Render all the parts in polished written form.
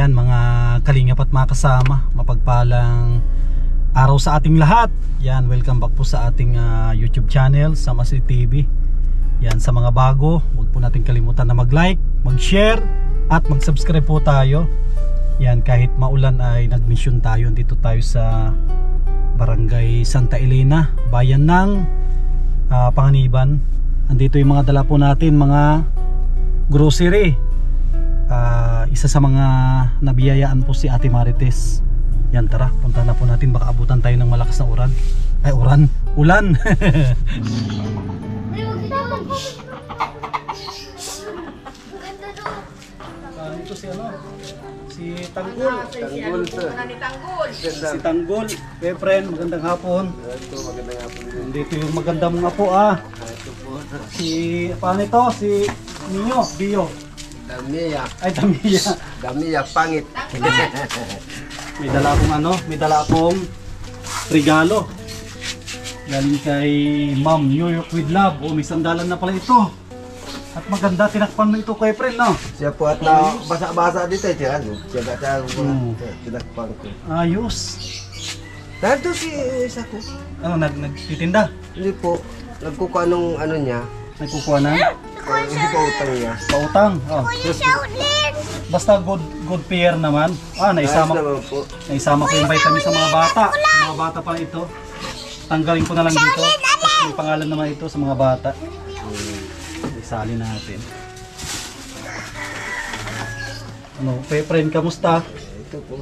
Ayan mga kalingap at mga kasama, mapagpalang araw sa ating lahat. Yan, welcome back po sa ating YouTube channel, Sama City TV. Yan, sa mga bago, huwag po natin kalimutan na mag-like, mag-share at mag-subscribe po tayo. Yan, kahit maulan ay nag-mission tayo. Dito tayo sa Barangay Santa Elena, bayan ng Panganiban. Andito yung mga dala po natin, mga grocery. Isa sa mga nabiyayaan po si Ate Marites. Yan, tara, punta na po natin, baka abutan tayo ng malakas na ulan. Ay, ulan. Ito si si Tanggol. Si Tanggol. Hey friend, magandang hapon. Magandang hapon. Dito yung magandang mga po Si paano ito? Si Bio. Damiya. Ay, Damiya. Damiya pangit. May dala akong regalo. Galing kay Ma'am New York with Love. May sandalan na pala ito. At maganda, tinakpan mo ito kay friend, no? Siya po at basa-basa dito. Tiyaga tinakpan ko. Ayos. Nandito si isa ko. Nagtitinda? Hindi po. Nagkukuha nung ano niya. Nagkukuha na? Hindi pa utang niya. Pautang? Basta good pair naman. Naisama ko yung vitamin sa mga bata. Sa mga bata pala ito. Tanggalin ko na lang dito. May pangalan naman ito sa mga bata. Isali natin. Friend, kamusta? Ito po.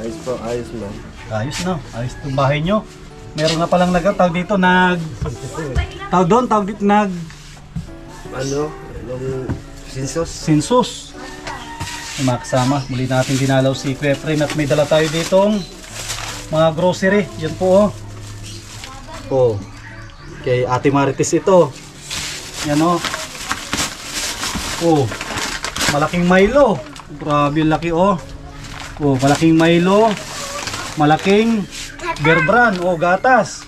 Ayos po, ayos mo. Ayos na. Ayos itong bahay nyo. Meron na palang tawag dito, Sinsus. May mga kasama, muli natin dinalaw si Kuya Efren at may dala tayo ditong mga grocery. Yan po kay Ate Marites ito. Yan malaking Milo. Grabe yung laki malaking Milo. Malaking Bear Brand gatas.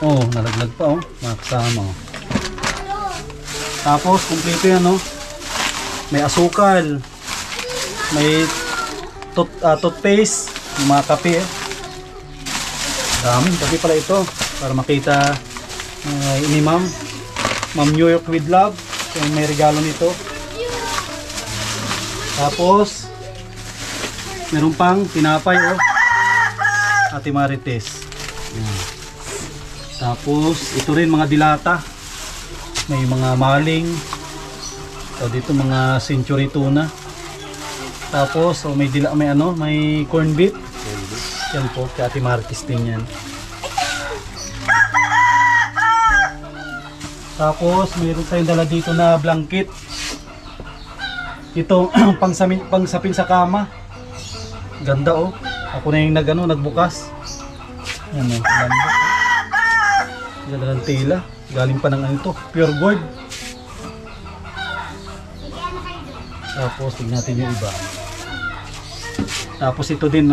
Nalaglag pa mga kasama. Tapos kumpleto yan may asukal, may toothpaste, mga kape. Daming kape pala ito para makita ni Ma'am New York with Love. May regalo nito. Tapos meron pang tinapay Ate Marites. Tapos ito rin mga dilata. May mga maling. Dito mga century tuna. Tapos may corn beef. Yan po, kay Ate Marites din yan. Tapos mayroon tayong dala dito na blanket. Ito pangsapin sa kama. Ganda Ako na yung nagbukas. Yan ganda. Ganda ng tela. Galing pa ng pure gold. Tapos tignan natin yung iba. Tapos ito din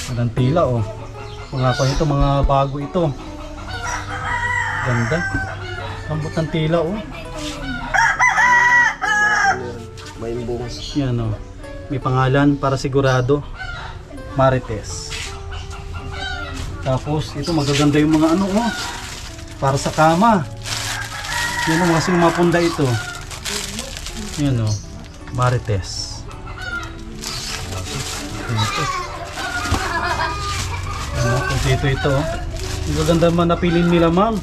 Magandang tela mga bago ito. Ganda. Lambot ng tela May imbong. Yan may pangalan para sigurado. Marites. Tapos ito magaganda yung mga para sa kama. Yan kasi yung mapunda ito. Yan Marites. Kompleto ito. Magaganda man napilin nila, Ma'am.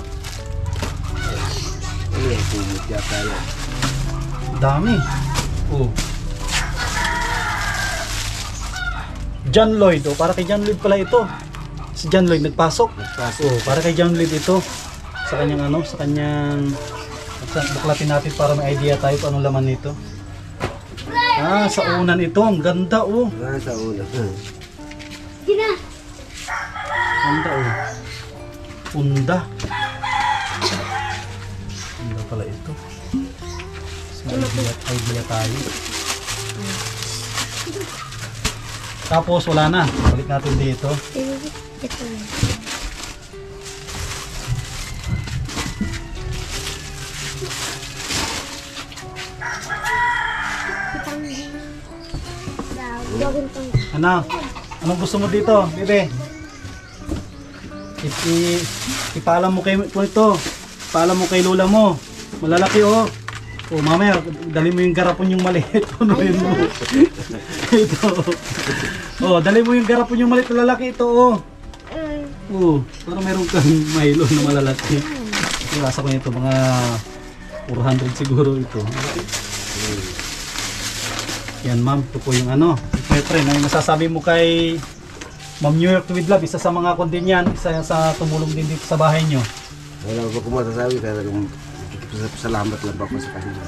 Dami. John Lloyd, para kay John Lloyd pala ito. Si John Lloyd nagpasok. Para kay John Lloyd ito. Sa kanyang buklatin natin para may idea tayo kung anong laman nito. Sa unan ito. Ang ganda Sa unan. Ganda Punda. Ganda pala ito. May idea tayo. Tapos wala na. Balik natin dito. Ano? Anong gusto mo dito, bebe? Ipaalam mo kay ito. Ipaalam mo kay lola mo. Malalaki oh. Oh, mamaya dali mo yung garapon yung maliit. Punuin mo. Ito. Oh, dali mo yung garapon yung maliit na lalaki ito oh. Oh, para meron kang Milo na malalaki. Iwasa ko nito mga 400 siguro ito. Yan ma'am, ito po yung ano. Siyempre, may masasabi mo kay Ma'am New York with Love, isa sa mga kondin yan, isa yan sa tumulong din dito sa bahay nyo. Wala ko masasabi kaya salamat lang ako sa kanila.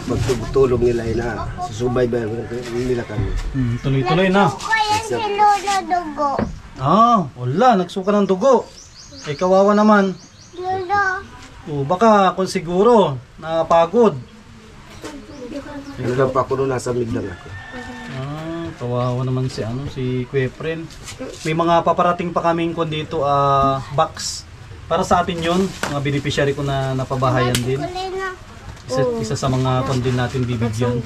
Pagtulong nila na susubaybay nila kami. Tuloy-tuloy na. Dugo. Ah, wala, nagsuka ng dugo. Eh kawawa naman. Lolo. Oh, baka kung siguro napagod. Ano lang pa ako nung nasa midlang ako. Ah, kawawa naman si ano, si Kuya Efren. May mga paparating pa kaming kon dito box. Para sa atin 'yon, mga beneficiary ko na napabahayan din. Isa sa mga kon din natin bibigyan.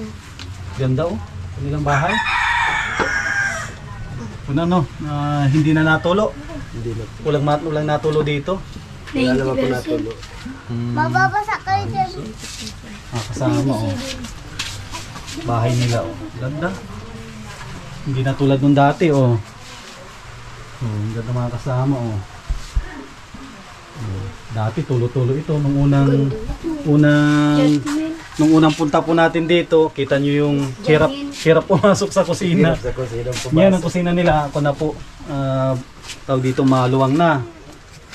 Ganda oh, kanilang bahay. Ano hindi na natulo. Hindi na. Walang natulo dito. Wala naman po natulo. Mababasa kayo dyan. Kasama oh. Bahay nila oh. Ganda. Hindi na tulad nung dati oh. Oh, ganda mga kasama oh. Oh, dati tulo-tulo ito nung unang punta po natin dito, kita nyo yung hirap pumasok sa kusina. Yan ang kusina nila. Ako na po tawag dito maluwang na.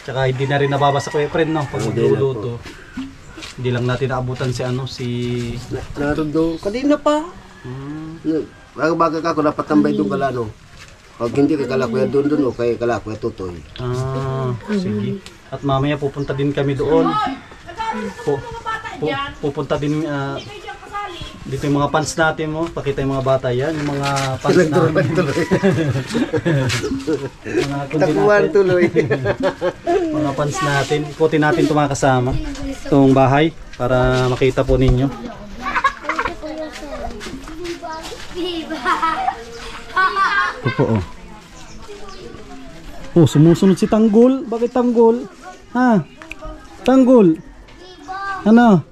Tsaka hindi na rin nababasa ko friend no pag magluluto. Hindi lang natin naabutan si ano si naroon doon kanina pa. Baga ako dapat tambay doon kalano. Pag hindi kay kalakuya doon o kay kalakuya tutoy. Sige. At mamaya pupunta din kami doon. Pupunta din dito yung mga pants natin mo. Pakita yung mga bata yan. Yung mga pants natin. Takuan tuloy. Mga pants natin. Ikutin natin itong mga kasama. Itong bahay. Para makita po ninyo. Ito po oh. Oh, sumusunod si Tanggol. Bakit Tanggol? Ha? Tanggol. Ano?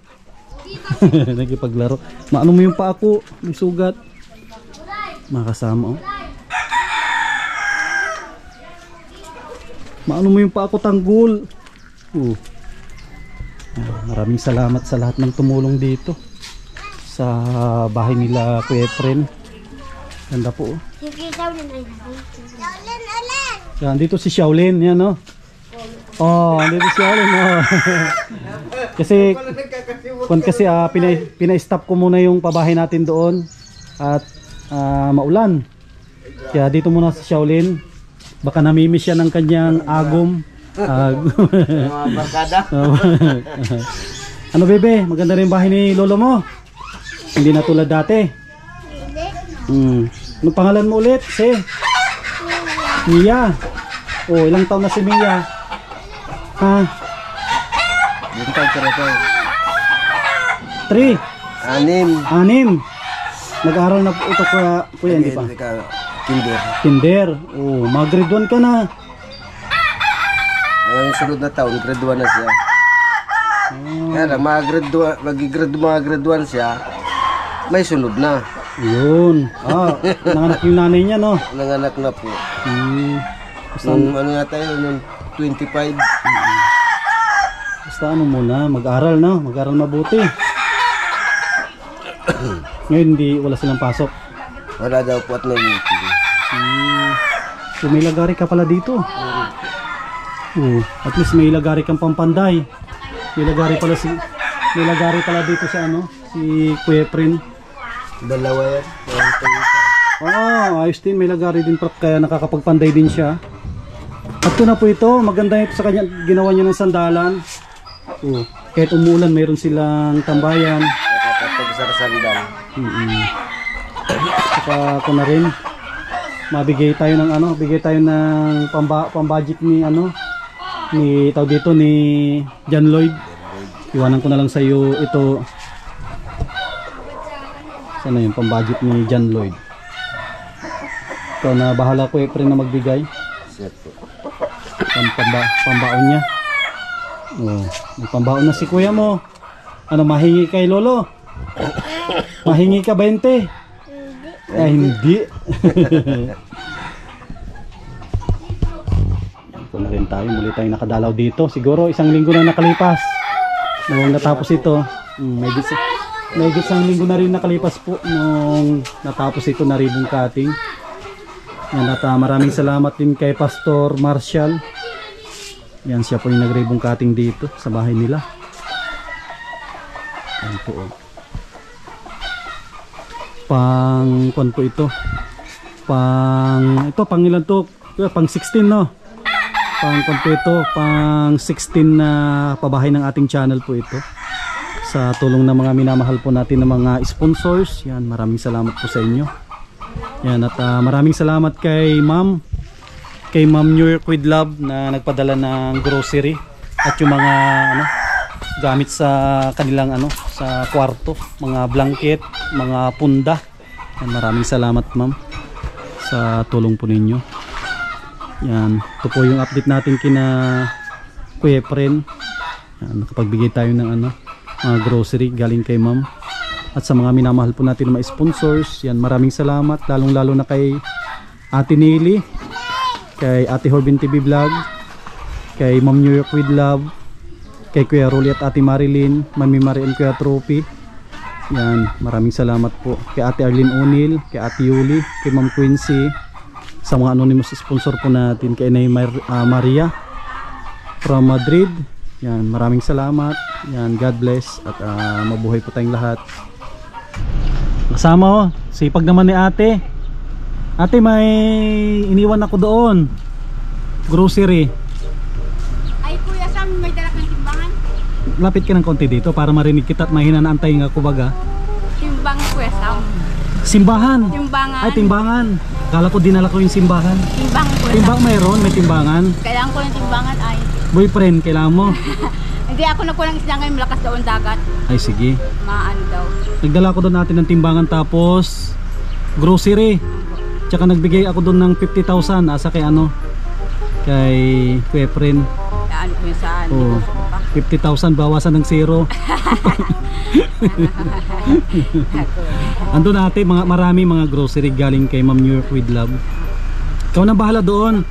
Nagipaglaro. Maano mo yung pa ako? May sugat. Makasama oh. Maano mo yung pa ako Tanggol? Oh. Maraming salamat sa lahat ng tumulong dito sa bahay nila Kuya Efren. Ganda po oh. Yan, dito si Shaolin, yan no. Oh, dito si Shaolin oh. kasi pina-stop ko muna yung pabahay natin doon at maulan. Kaya dito muna si Shaolin. Baka namimiss siya ng kanyang agom. Barkada. Ano bebe, maganda rin bahay ni lolo mo. Hindi na tulad dati. Anong pangalan mo ulit? Si Mia. Oh, ilang taon na si Mia? Ha? Yung tayo. 3. 6. Nag-aaral na ito kuya, hindi pa? Kinder. Oh, mag-grade 1 ka na. Ang sunod na taon, grade 1 na siya. Kaya lang, mag-grade 1 siya, may sunod na. Yun. Nanganak yung nanay niya, no? Nanganak na po. Nung ano nga tayo, nung 25. Basta ano muna, mag-aral, no? Mag-aral mabuti. Ngayon, wala silang pasok. Wala daw po at may meeting. So, may lagari ka pala dito. At least may lagari kang pampanday. May lagari pala dito sa ano, si Kuya Efren. Dalawa yan. Ayos din, may lagari din kaya nakakapagpanday din siya. At ito na po ito, maganda ito sa kanya, ginawa niya ng sandalan. Kahit umulan, mayroon silang tambayan. Nakakapag sa sandal. Saka ako na rin, bigay tayo ng pambudget ni tawag dito ni John Lloyd. Iwanan ko na lang sa iyo ito. Sana yung pambudget ni John Lloyd. Ikaw na bahala ko na magbigay. Sir po. Pambaon niya. Oh, may pambaon na si kuya mo. Ano, mahingi kay lolo? Mahingi ka 20? Ay, hindi. Ito na rin tayo. Muli tayo nakadalaw dito. Siguro isang linggo na nakalipas. Nung natapos ito. May isang linggo na rin nakalipas po nung natapos ito na ribbon cutting. Yan, at maraming salamat din kay Pastor Marshall. Yan, siya po yung nag-ribbon cutting dito sa bahay nila. Yan po. Kwan po ito. Pang ilan to? Pang 16, no? Pang kwan po ito. Pang 16 na pabahay ng ating channel po ito. Sa tulong ng mga minamahal po natin ng mga sponsors. Yan, maraming salamat po sa inyo. Yan, at maraming salamat kay Ma'am New York with Love na nagpadala ng grocery at yung mga gamit sa kanilang sa kwarto, mga blanket, mga punda. Yan, maraming salamat ma'am sa tulong po ninyo. Yan, ito po yung update natin kina Kuya Pren. Yan, nakapagbigay tayo ng mga grocery galing kay ma'am. At sa mga minamahal po natin na mga sponsors, yan, maraming salamat, lalong lalo na kay Ate Nili, kay Ate Horbin TV Vlog, kay Ma'am New York with Love, kay Kuya Rolly at Ate Marilyn, Mami Mari and Kuya Trophy. Yan, maraming salamat po kay Ate Arlene O'Neill, kay Ate Yuli, kay Ma'am Quincy, sa mga anonymous sponsor po natin, kay Nay Maria from Madrid. Yan, maraming salamat. Yan, God bless at mabuhay po tayong lahat. Kasama sipag naman ni ate. Ate, may iniwan ako doon. Grocery. Ay kuya Sam, may dala kang timbangan? Lapit ka ng konti dito para marinig kita at mahina na antay nga kubaga. Timbang kuya Sam. Simbahan. Timbangan. Ay, timbangan. Kala ko dinala ko yung simbahan. Timbang kuya Timbang Sam. mayroon, may timbangan. Kailangan ko ng timbangan ay. Boyfriend, kailangan mo. Hindi ako nakuha ng isda ngayon, malakas daw ang dagat. Ay, sige. Maano daw. Nagdala ko doon natin ng timbangan tapos grocery. Tsaka nagbigay ako doon ng 50,000 asa kay kay Kuya Pren. Ano ko yun saan? Oh, 50,000 bawasan ng zero. Ando natin marami mga grocery galing kay Ma'am New York with Love. Ikaw na bahala doon.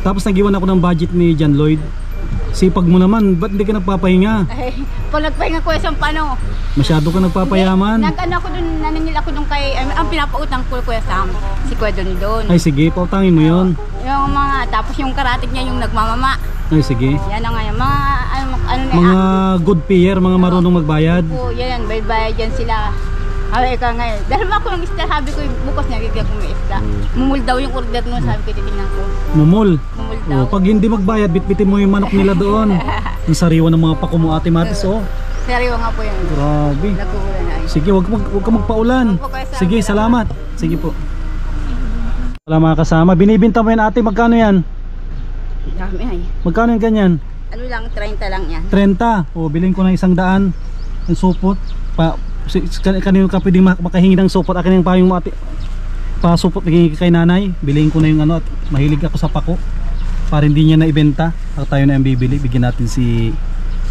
Tapos nag-iwan ako ng budget ni John Lloyd. Sipag mo naman, ba't hindi ka nagpapahinga? Ay, kung nagpahinga kuya Sam, paano? Masyado ka nagpapayaman. Nag-ano ako dun, naningil ako dun kay, ang pinapautang ko kuya Sam, si Kuya Dondon. Ay sige, pautangin mo yon. Yung mga, tapos yung karatig niya yung nagmamama. Ay sige. Yan na nga yan, mga ano na Mga good payer, mga marunong magbayad. po, yan, bayad yan sila. Ay, ikaw ngayon. Dahil ako ng isda, sabi ko, bukas niya, gigyan ko may isda. Mumul daw yung order nun, sabi ko, titingnan ko. Mumul. Mumul daw. Oh, pag hindi magbayad, bitbitin mo yung manok nila doon. Yung sariwa ng mga pako mo, Ate Matis, oh. Seryo nga po yun. Grabe. Nag-uulan na ay. Sige, wag ka magpaulan. Sige, salamat. Sige po. Wala mga kasama. Binibinta mo yan, ate. Magkano yan? Dami ay. Magkano yung ganyan? Ano lang, 30 lang yan. 30. O, bilhin ko ng 100 ng supot. Kanino ka pwedeng makahingi ng supot? Akin yung payong mo, ate. Pasupot kay nanay. Bilhin ko na yung at mahilig ako sa pako. Para hindi niya na ibenta. At tayo na yung bibili. Bigyan natin si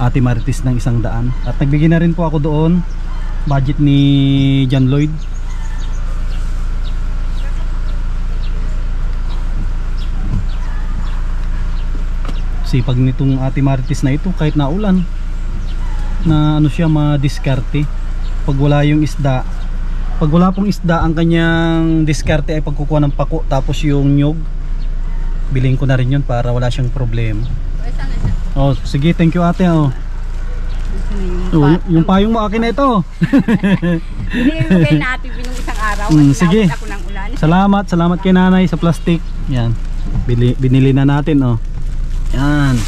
Ate Marites ng 100. At nagbigay na rin po ako doon. Budget ni John Lloyd. Sipag nitong Ate Marites na ito kahit naulan. Na siya madiskarte. Pag wala yung isda, pag wala pong isda, ang kanyang diskarte ay pagkukuha ng pako tapos yung nyug. Bilhin ko na rin yun para wala siyang problema. Oh, sige, thank you ate. Oh. Yung payong mo akin na ito. Binibigay natin binong isang araw. Sige. Ako ng ulan. Salamat kay nanay sa plastic. Yan. Binili na natin, oh. Yan.